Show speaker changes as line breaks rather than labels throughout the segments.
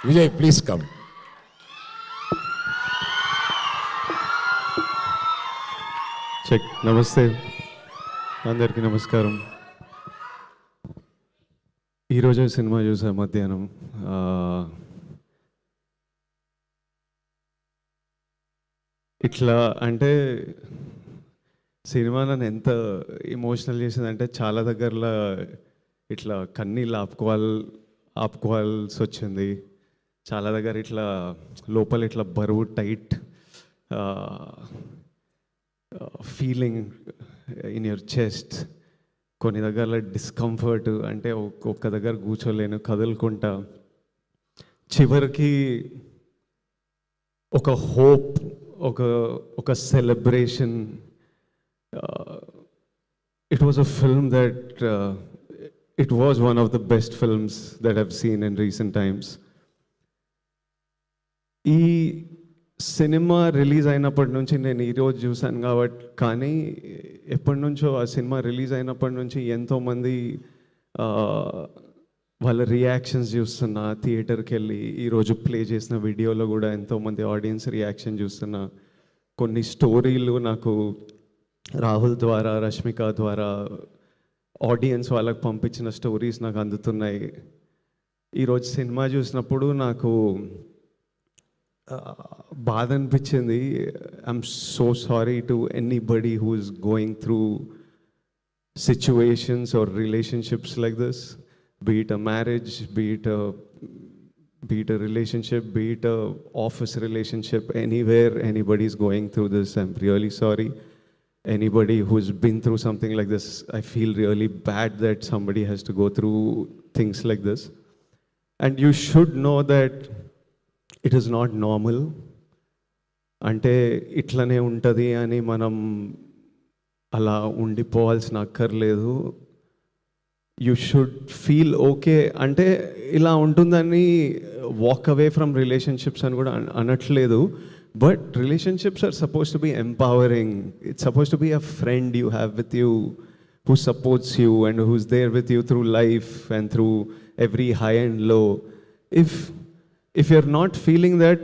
Vijay, please come.
Check. నమస్తే అందరికీ నమస్కారం. ఈరోజే సినిమా చూసా మధ్యాహ్నం. ఇట్లా అంటే సినిమా నన్ను ఎంత ఎమోషనల్ చేసిందంటే చాలా దగ్గరలో ఇట్లా కన్నీళ్ళు ఆపుకోవాల్సి వచ్చింది. చాలా దగ్గర ఇట్లా లోపల ఇట్లా బరువు tight feeling in your chest. కొన్ని దగ్గర డిస్కంఫర్ట్, అంటే ఒక్క దగ్గర కూర్చోలేను, కదులుకుంటా. చివరికి ఒక హోప్, ఒక celebration. It was a film that it was one of the best films that have seen in recent times. ఈ సినిమా రిలీజ్ అయినప్పటి నుంచి నేను ఈరోజు చూశాను కాబట్టి, కానీ ఎప్పటి నుంచో ఆ సినిమా రిలీజ్ అయినప్పటి నుంచి ఎంతోమంది వాళ్ళ రియాక్షన్స్ చూస్తున్నా. థియేటర్కి వెళ్ళి ఈరోజు ప్లే చేసిన వీడియోలో కూడా ఎంతోమంది ఆడియన్స్ రియాక్షన్ చూస్తున్నా. కొన్ని స్టోరీలు నాకు రాహుల్ ద్వారా, రష్మిక ద్వారా ఆడియన్స్ వాళ్ళకి పంపించిన స్టోరీస్ నాకు అందుతున్నాయి. ఈరోజు సినిమా చూసినప్పుడు నాకు బాధ అనిపించింది. I'm so sorry to anybody who is going through situations or relationships like this, be it a marriage, be it a relationship, be it a office relationship, anywhere anybody is going through this, I'm really sorry. Anybody who's been through something like this, I feel really bad that somebody has to go through things like this. And you should know that it is not normal. అంటే ఇట్లనే ఉంటుంది అని మనం అలా ఉండిపోవాల్సిన అక్కర్లేదు. You should feel okay. అంటే ఇలా ఉంటుందని వాక్ అవే ఫ్రమ్ రిలేషన్షిప్స్ అని కూడా అనట్లేదు. But relationships are suppose to be empowering. It's suppose to be a friend you have with you, who supports you and who's there with you through life and through every high and low. If you're not feeling that,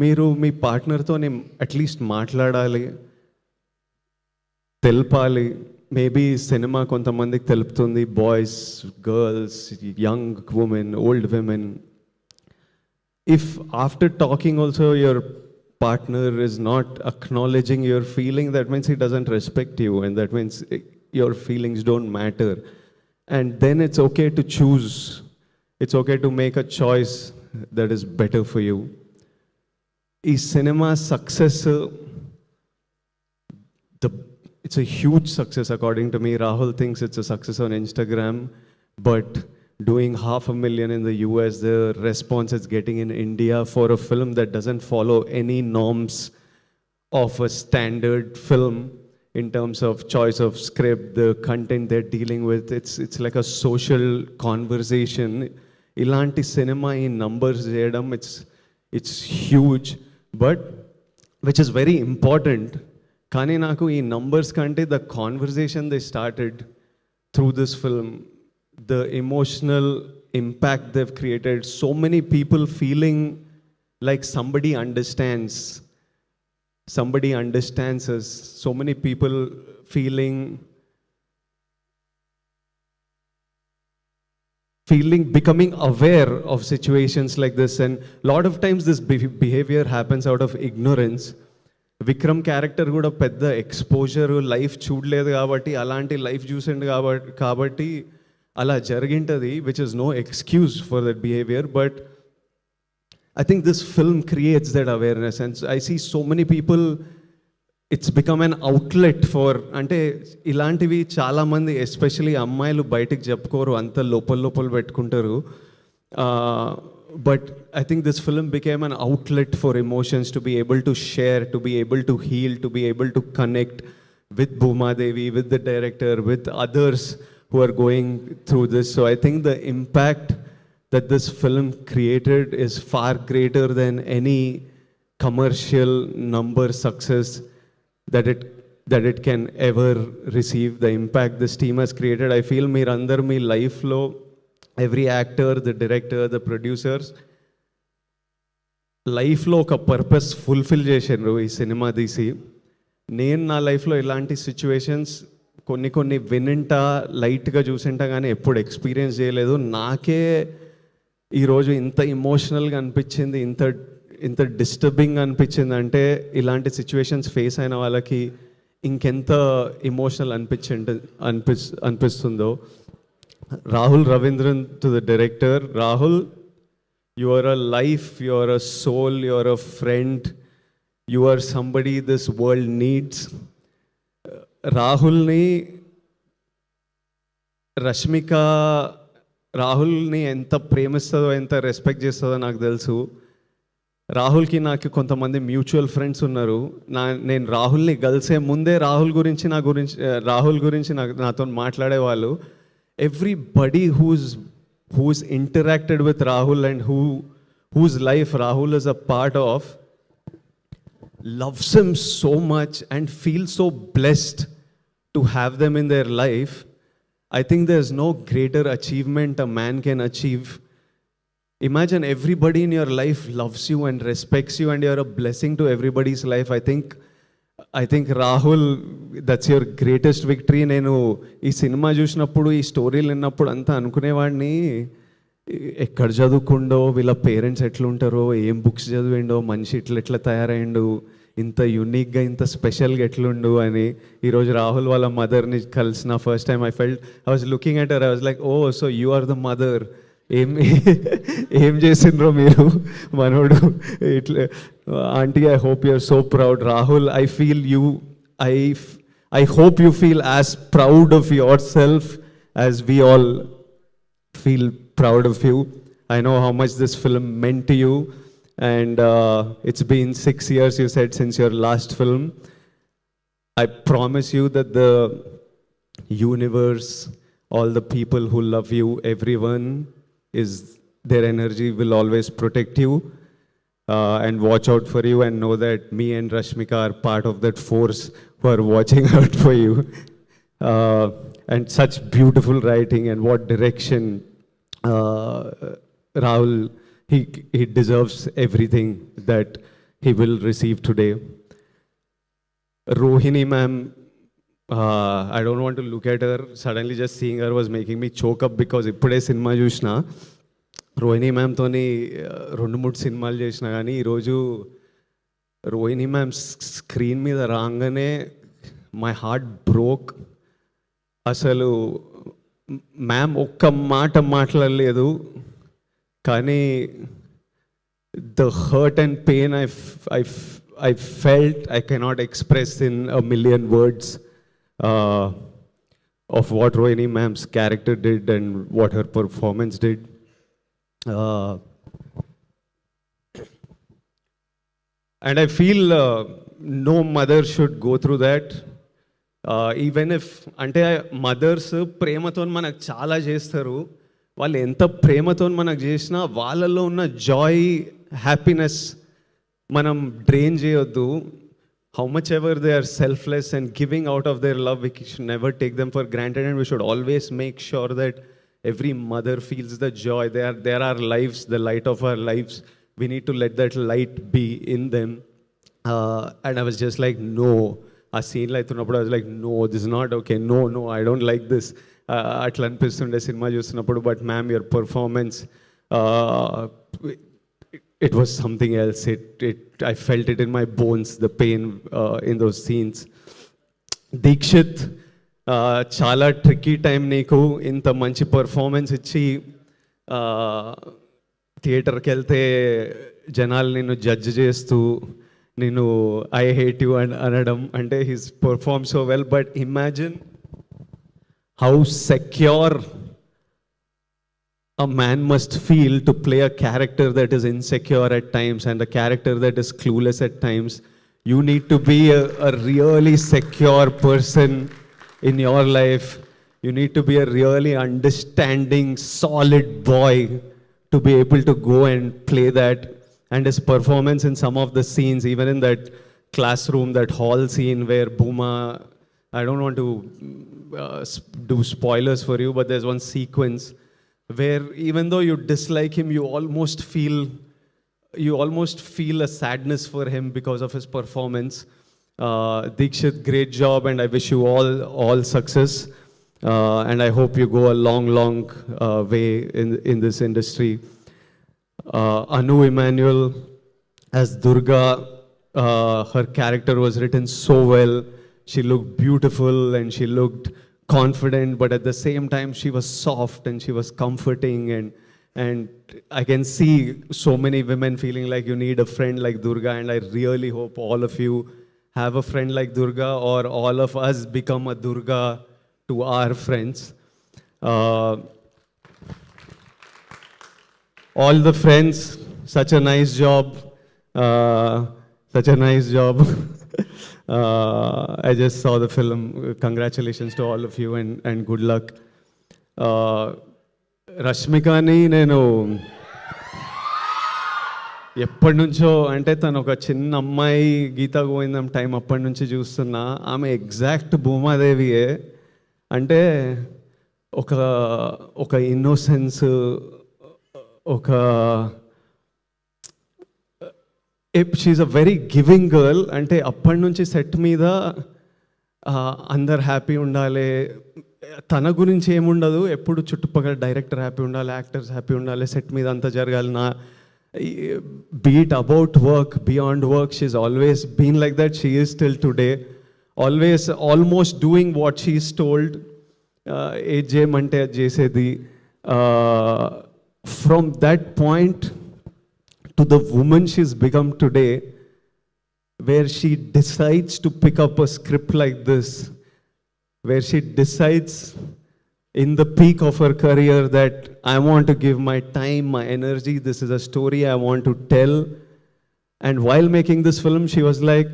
మీరు మీ పార్ట్నర్తో at least మాట్లాడాలి, తెలపాలి. Maybe cinema కొంతమందికి తెలుపుతుంది, boys, girls, young women, old women. If after talking also your partner is not acknowledging your feeling, that means he doesn't respect you, and that means your feelings don't matter. And then it's okay to choose. It's okay to make a choice that is better for you. Is cinema success? It's a huge success according to me. Rahul thinks it's a success on Instagram, but doing 500,000 in the US, the response it's getting in India for a film that doesn't follow any norms of a standard film in terms of choice of script, the content they're dealing with. It's like a social conversation. Ilanti cinema in numbers cheyadam, it's huge, but which is very important. Kani naku ee numbers kante the conversation they started through this film, the emotional impact they've created, so many people feeling like somebody understands us, so many people feeling becoming aware of situations like this. And a lot of times this behavior happens out of ignorance. Vikram character కూడా పెద్ద exposure life చూడలేదు కాబట్టి, అలాంటి life చూసిండు కాబట్టి అలా జరిగింటుంది, which is no excuse for that behaviour. But I think this film creates that awareness. And I see so many people, it's become an outlet for, అంటే ఇలాంటివి చాలామంది ఎస్పెషలీ అమ్మాయిలు బయటికి చెప్పుకోరు, అంత లోపల పెట్టుకుంటారు. But I think this film became an outlet for emotions, to be able to share, to be able to heal, to be able to connect with Bhuma Devi, with the director, with others who are going through this. So I think the impact that this film created is far greater than any commercial number success that it can ever receive. The impact this team has created, I feel meer life lo every actor, the director, the producers, లైఫ్లో ఒక purpose fulfil చేసిండ్రు ఈ cinema తీసి. నేను నా లైఫ్లో ఇలాంటి situations కొన్ని వినింటా లైట్గా చూసింటా కానీ ఎప్పుడు ఎక్స్పీరియన్స్ చేయలేదు. నాకే ఈరోజు ఇంత ఇమోషనల్గా అనిపించింది, ఇంత ఇంత డిస్టర్బింగ్ అనిపించింది అంటే ఇలాంటి సిచ్యువేషన్స్ ఫేస్ అయిన వాళ్ళకి ఇంకెంత ఇమోషనల్ అనిపిస్తుందో. Rahul Ravindran to the director. Rahul, you are a life, you are a soul, you are a friend, you are somebody this world needs. రాహుల్ని రష్మిక రాహుల్ని ఎంత ప్రేమిస్తుందో, ఎంత రెస్పెక్ట్ చేస్తుందో నాకు తెలుసు. రాహుల్కి నాకు కొంతమంది మ్యూచువల్ ఫ్రెండ్స్ ఉన్నారు. నేను రాహుల్ని కలిసే ముందే రాహుల్ గురించి నాతో మాట్లాడేవాళ్ళు. Everybody who's interacted with Rahul and whose life Rahul is a part of loves him so much and feels so blessed to have them in their life. I think there's no greater achievement a man can achieve. Imagine everybody in your life loves you and respects you and you're a blessing to everybody's life. I think Rahul, that's your greatest victory. నేను ఈ cinema చూసినప్పుడు, ఈ స్టోరీలు విన్నప్పుడు అంతా అనుకునేవాడిని, ఎక్కడ చదువుకుండో, వీళ్ళ పేరెంట్స్ ఎట్లుంటారో, ఏం బుక్స్ చదివిండో, మనిషి ఎట్లా తయారైండు, ఇంత యూనిక్గా ఇంత స్పెషల్గా ఎట్లుండు అని. ఈరోజు రాహుల్ వాళ్ళ మదర్ని కలిసిన first time I was looking at her, I was like, oh so you are the mother. ఏం చేసిండ్రో మీరు మనోడు ఇట్లా. Aunty, I hope you are so proud. Rahul, I feel you, I hope you feel as proud of yourself as we all feel proud of you. I know how much this film meant to you, and it's been 6 years, you said, since your last film. I promise you that the universe, all the people who love you, everyone their energy will always protect you and watch out for you, and know that me and Rashmika are part of that force who are watching out for you. And such beautiful writing, and what direction. Rahul, he deserves everything that he will receive today. Rohini ma'am, I don't want to look at her. Suddenly just seeing her was making me choke up, because ఇప్పుడే cinema చూసిన. రోహిణి మ్యామ్తోని 2-3 సినిమాలు చేసిన, కానీ ఈరోజు Rohini ma'am screen మీద రాగానే my heart broke. అసలు ma'am ఒక్క మాట మాట్లాడలేదు, కానీ the hurt and pain I felt I cannot express in a million words of what Rohini ma'am's character did and what her performance did. And I feel no mother should go through that. Even if అంటే mothers ప్రేమతో మనకు చాలా చేస్తారు. వాళ్ళు ఎంత ప్రేమతో మనకు చేసినా వాళ్ళలో ఉన్న జాయ్, హ్యాపీనెస్ మనం డ్రైన్ చేయొద్దు. How much ever they are selfless and giving out of their love, we should never take them for granted, and we should always make sure that every mother feels the joy. They are our lives, the light of our lives. We need to let that light be in them. And I was just like, no. ఆ సీన్లో అవుతున్నప్పుడు I was like, no, this is not okay, no, I don't like this. అట్లా అనిపిస్తుండే cinema చూస్తున్నప్పుడు. But ma'am, your performance, it was something else. I felt it in my bones, the pain in those scenes. Dikshit, చాలా tricky time నీకు. ఇంత మంచి performance ఇచ్చి థియేటర్కి వెళ్తే జనాలు నిన్ను జడ్జ్ చేస్తూ నేను ఐ హేట్ యూ అనడం అంటే he's perform so well. But imagine how secure a man must feel to play a character that is insecure at times and a character that is clueless at times. You need to be a really secure person in your life. You need to be a really understanding, solid boy to be able to go and play that. And his performance in some of the scenes, even in that classroom, that hall scene where Bhuma, I don't want to do spoilers for you, but there's one sequence where even though you dislike him, you almost feel you almost feel a sadness for him because of his performance. Dikshit, great job, and I wish you all success. And I hope you go a long way in this industry. Anu Emmanuel as Durga, her character was written so well. She looked beautiful and she looked confident, but at the same time she was soft and she was comforting, and I can see so many women feeling like you need a friend like Durga, and I really hope all of you have a friend like Durga, or all of us become a Durga to our friends. All the friends, such a nice job. Such a nice job. I just saw the film. Congratulations to all of you, and good luck. రష్మికని నేను ఎప్పటి నుంచో, అంటే తను ఒక చిన్న అమ్మాయి, గీతా గోవిందం time అప్పటి నుంచి చూస్తున్నా. ఆమె ఎగ్జాక్ట్ భూమాదేవియే. అంటే ఒక ఇన్నోసెన్స్, ఒక she's a very giving girl. అంటే అప్పటి నుంచి సెట్ మీద అందరు హ్యాపీ ఉండాలి, తన గురించి ఏముండదు, ఎప్పుడు చుట్టుపక్కల డైరెక్టర్ హ్యాపీ ఉండాలి, యాక్టర్స్ హ్యాపీ ఉండాలి, సెట్ మీద అంతా జరగాలి. Be it about work, beyond work, she's always been like that. She is still today always almost doing what she is told. ఏది చేయమంటే అది చేసేది. From that point to the woman she's become today, where she decides to pick up a script like this, where she decides in the peak of her career that I want to give my time, my energy, this is a story I want to tell. And while making this film, she was like,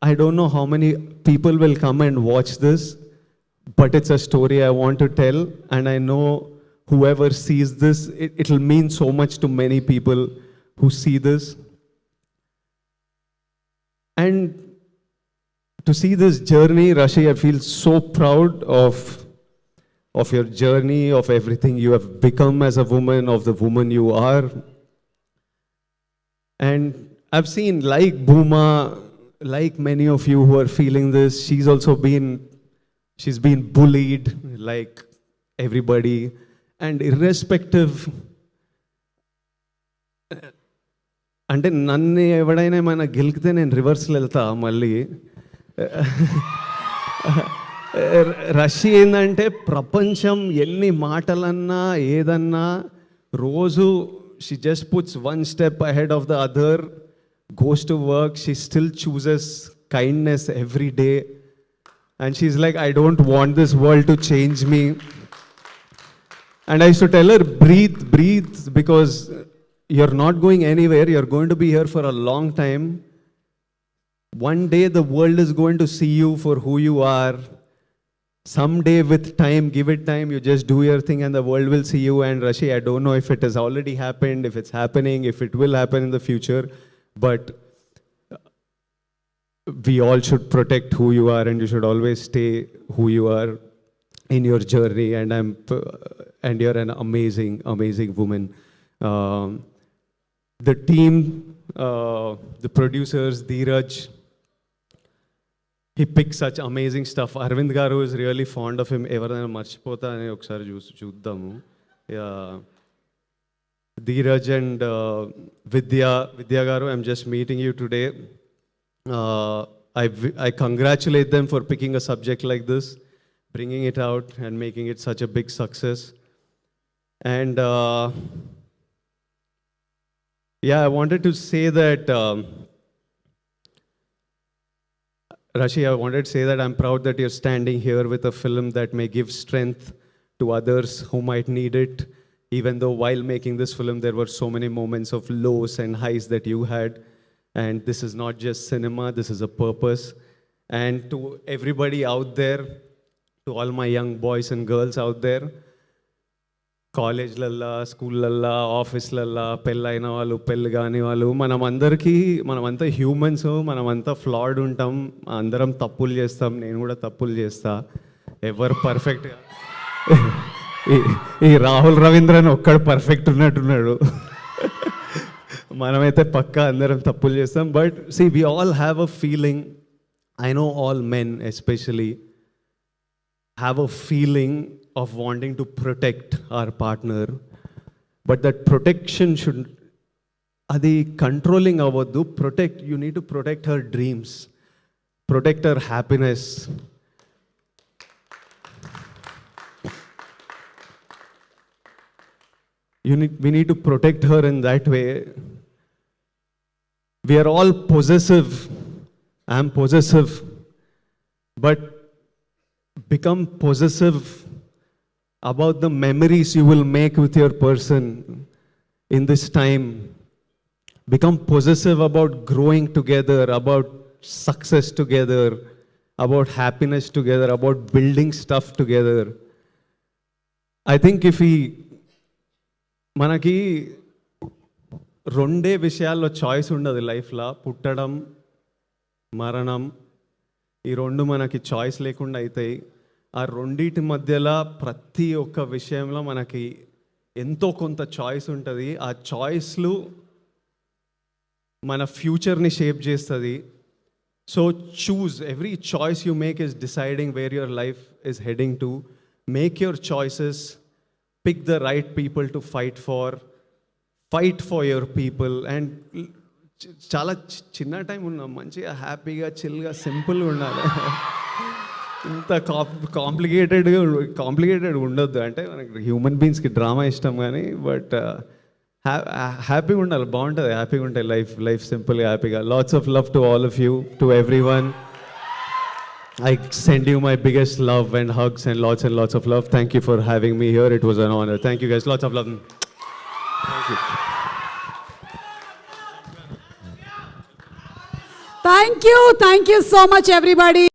I don't know how many people will come and watch this, but it's a story I want to tell, and I know whoever sees this, it'll mean so much to many people who see this. And to see this journey, Rashi, I feel so proud of your journey, of everything you have become as a woman, of the woman you are. And I've seen, like Bhuma, like many of you who are feeling this, she's been bullied like everybody. And irrespective, అంటే నన్ను ఎవడైనా ఏమైనా గెలికితే నేను రివర్స్లో వెళ్తా మళ్ళీ. Russia ఏంటంటే ప్రపంచం ఎన్ని మాటలన్నా ఏదన్నా రోజు she just puts one step ahead of the other, goes to work, she still chooses kindness every day, and she's like, I don't want this world to change me. And I used to tell her, breathe, because you're not going anywhere. You're going to be here for a long time. One day the world is going to see you for who you are. Someday, with time, give it time, you just do your thing and the world will see you. And Rashi, I don't know if it has already happened, if it's happening, if it will happen in the future, but we all should protect who you are, and you should always stay who you are in your journey. And you're an amazing woman. The team, the producers, Dheeraj, he picks such amazing stuff. Arvind Garu is really fond of him. Evaraina marchipota ani okkari chuddamu. Dheeraj and Vidya Garu, I'm just meeting you today. I congratulate them for picking a subject like this, bringing it out and making it such a big success. And yeah, I wanted to say that, Rashi, I wanted to say that I'm proud that you're standing here with a film that may give strength to others who might need it. Even though while making this film, there were so many moments of lows and highs that you had. And this is not just cinema, this is a purpose. And to everybody out there, to all my young boys and girls out there, కాలేజ్లల్లా, స్కూళ్ళల్లా, ఆఫీస్లల్లా, పెళ్ళైన వాళ్ళు, పెళ్ళి కాని వాళ్ళు, మనమంతా humans, మనమంతా ఫ్లాడ్ ఉంటాం, అందరం తప్పులు చేస్తాం, నేను కూడా తప్పులు చేస్తా. ఎవరు పర్ఫెక్ట్? ఈ రాహుల్ రవీంద్రన్ ఒక్కడు పర్ఫెక్ట్ ఉన్నట్టున్నాడు. మనమైతే పక్కా అందరం తప్పులు చేస్తాం. But see we all have a feeling, I know all men especially have a feeling of wanting to protect our partner, but that protection should, అది కంట్రోలింగ్ అవ్వద్దు. Protect, you need to protect her dreams, protect her happiness. We need to protect her in that way. We are all possessive. I am possessive. But become possessive about the memories you will make with your person in this time. Become possessive about growing together, about success together, about happiness together, about building stuff together. I think if we మనకి రెండే విషయాల్లో choice ఉండదు లైఫ్లో, పుట్టడం, మరణం. ఈ రెండు మనకి చాయిస్ లేకుండా అవుతాయి. ఆ రెండింటి మధ్యలో ప్రతి ఒక్క విషయంలో మనకి ఎంతో కొంత చాయిస్ ఉంటుంది. ఆ చాయిస్లు మన ఫ్యూచర్ని షేప్ చేస్తుంది. So choose, every choice you make is deciding where your life is heading to. Make your choices, pick the right people to fight for your people. And చాలా చిన్న టైం ఉన్నాం, మంచిగా హ్యాపీగా చిల్గా సింపుల్గా ఉండాలి. ఇంత కాంప్లికేటెడ్ ఉండొద్దు. అంటే మనకి హ్యూమన్ బీయింగ్స్కి డ్రామా ఇష్టం కానీ, బట్ హ్యాపీగా ఉండాలి, బాగుంటుంది, హ్యాపీగా ఉంటాయి లైఫ్ సింపుల్గా హ్యాపీగా. Lots of love to all of you, to every one. I send you my biggest love and hugs and lots of love. Thank you for having me here. It was an honor. Thank you guys. Lots of love. Thank you.
Thank you so much everybody.